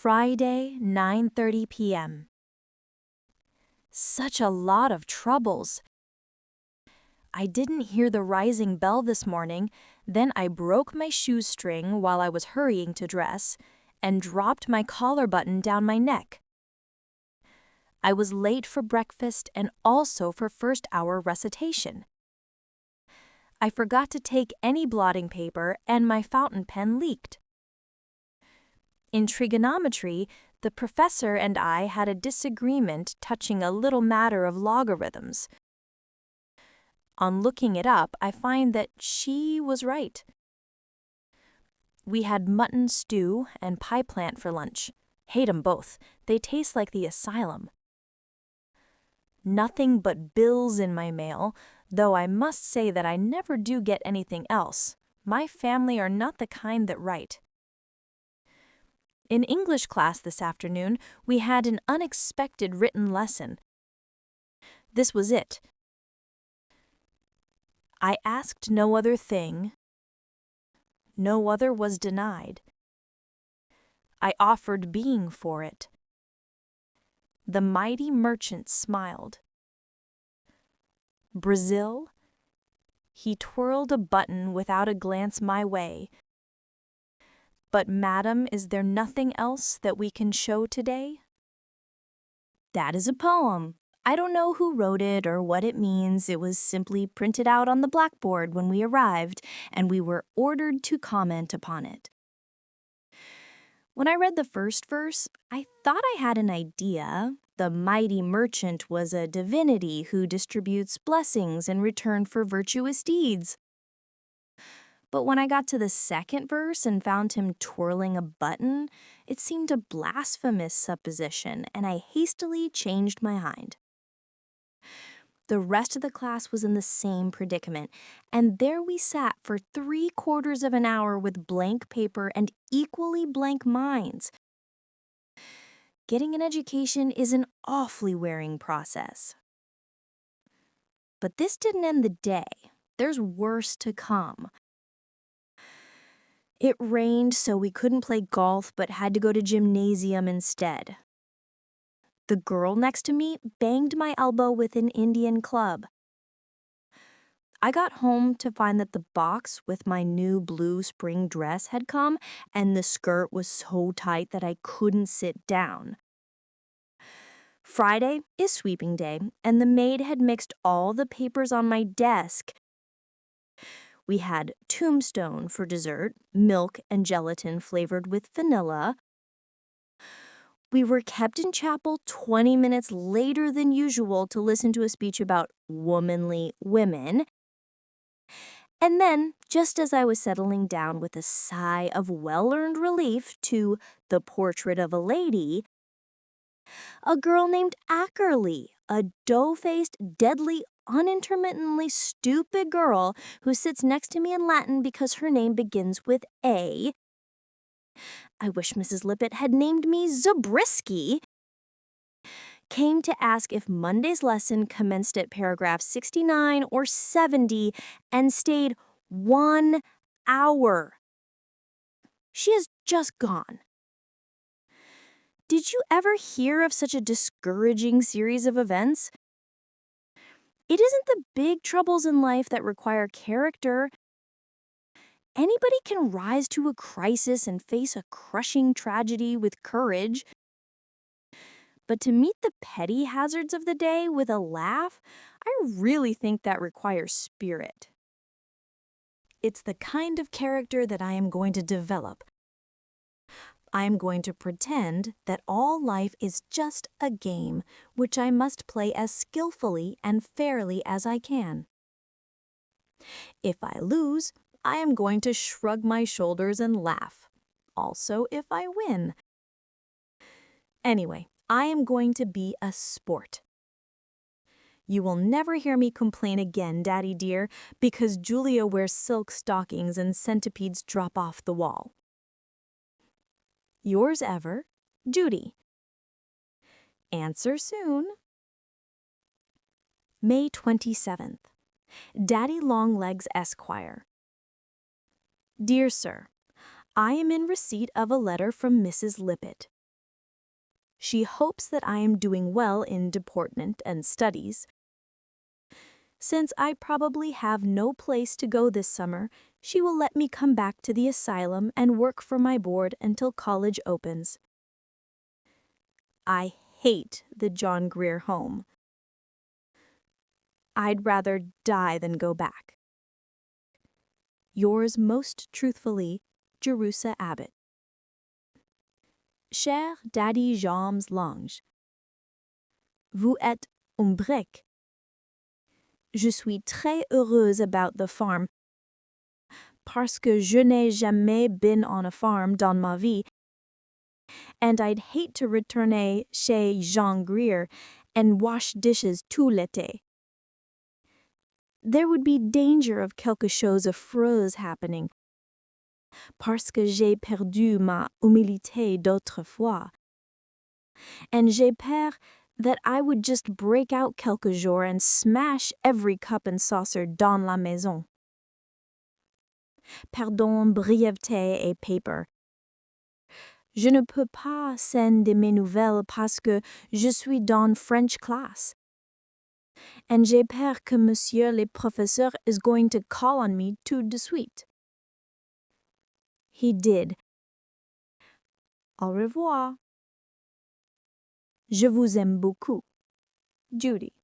Friday, 9:30 p.m. Such a lot of troubles. I didn't hear the rising bell this morning, then I broke my shoestring while I was hurrying to dress and dropped my collar button down my neck. I was late for breakfast and also for first hour recitation. I forgot to take any blotting paper and my fountain pen leaked. In trigonometry, the professor and I had a disagreement touching a little matter of logarithms. On looking it up, I find that she was right. We had mutton stew and pie plant for lunch. Hate 'em both. They taste like the asylum. Nothing but bills in my mail, though I must say that I never do get anything else. My family are not the kind that write. In English class this afternoon, we had an unexpected written lesson. This was it. I asked no other thing. No other was denied. I offered being for it. The mighty merchant smiled. Brazil? He twirled a button without a glance my way. But, madam, is there nothing else that we can show today? That is a poem. I don't know who wrote it or what it means. It was simply printed out on the blackboard when we arrived, and we were ordered to comment upon it. When I read the first verse, I thought I had an idea. The mighty merchant was a divinity who distributes blessings in return for virtuous deeds. But when I got to the second verse and found him twirling a button, it seemed a blasphemous supposition, and I hastily changed my mind. The rest of the class was in the same predicament, and there we sat for 3/4 of an hour with blank paper and equally blank minds. Getting an education is an awfully wearing process. But this didn't end the day. There's worse to come. It rained, so we couldn't play golf but had to go to gymnasium instead. The girl next to me banged my elbow with an Indian club. I got home to find that the box with my new blue spring dress had come, and the skirt was so tight that I couldn't sit down. Friday is sweeping day, and the maid had mixed all the papers on my desk. We had tombstone for dessert, milk and gelatin flavored with vanilla. We were kept in chapel 20 minutes later than usual to listen to a speech about womanly women. And then, just as I was settling down with a sigh of well-earned relief to The Portrait of a Lady, a girl named Ackerley, a dough-faced, deadly, unintermittently stupid girl who sits next to me in Latin because her name begins with A. I wish Mrs. Lippett had named me Zabriskie. Came to ask if Monday's lesson commenced at paragraph 69 or 70 and stayed 1 hour. She is just gone. Did you ever hear of such a discouraging series of events? It isn't the big troubles in life that require character. Anybody can rise to a crisis and face a crushing tragedy with courage. But to meet the petty hazards of the day with a laugh, I really think that requires spirit. It's the kind of character that I am going to develop. I am going to pretend that all life is just a game, which I must play as skillfully and fairly as I can. If I lose, I am going to shrug my shoulders and laugh. Also, if I win. Anyway, I am going to be a sport. You will never hear me complain again, Daddy dear, because Julia wears silk stockings and centipedes drop off the wall. Yours ever, Judy. Answer soon. May 27th. Daddy Longlegs Esquire. Dear Sir, I am in receipt of a letter from Mrs. Lippett. She hopes that I am doing well in deportment and studies. Since I probably have no place to go this summer, she will let me come back to the asylum and work for my board until college opens. I hate the John Grier home. I'd rather die than go back. Yours most truthfully, Jerusha Abbott. Cher Daddy Jambes Lange, vous êtes un brick. Je suis très heureuse about the farm parce que je n'ai jamais been on a farm dans ma vie, and I'd hate to retourner chez Jean Grier and wash dishes tout l'été. There would be danger of quelque chose affreux happening, parce que j'ai perdu ma humilité d'autrefois, and j'ai peur that I would just break out quelque jour and smash every cup and saucer dans la maison. Pardon, brièveté et paper. Je ne peux pas send mes nouvelles parce que je suis dans French class. And j'ai peur que monsieur le professeur is going to call on me tout de suite. He did. Au revoir. Je vous aime beaucoup. Judy.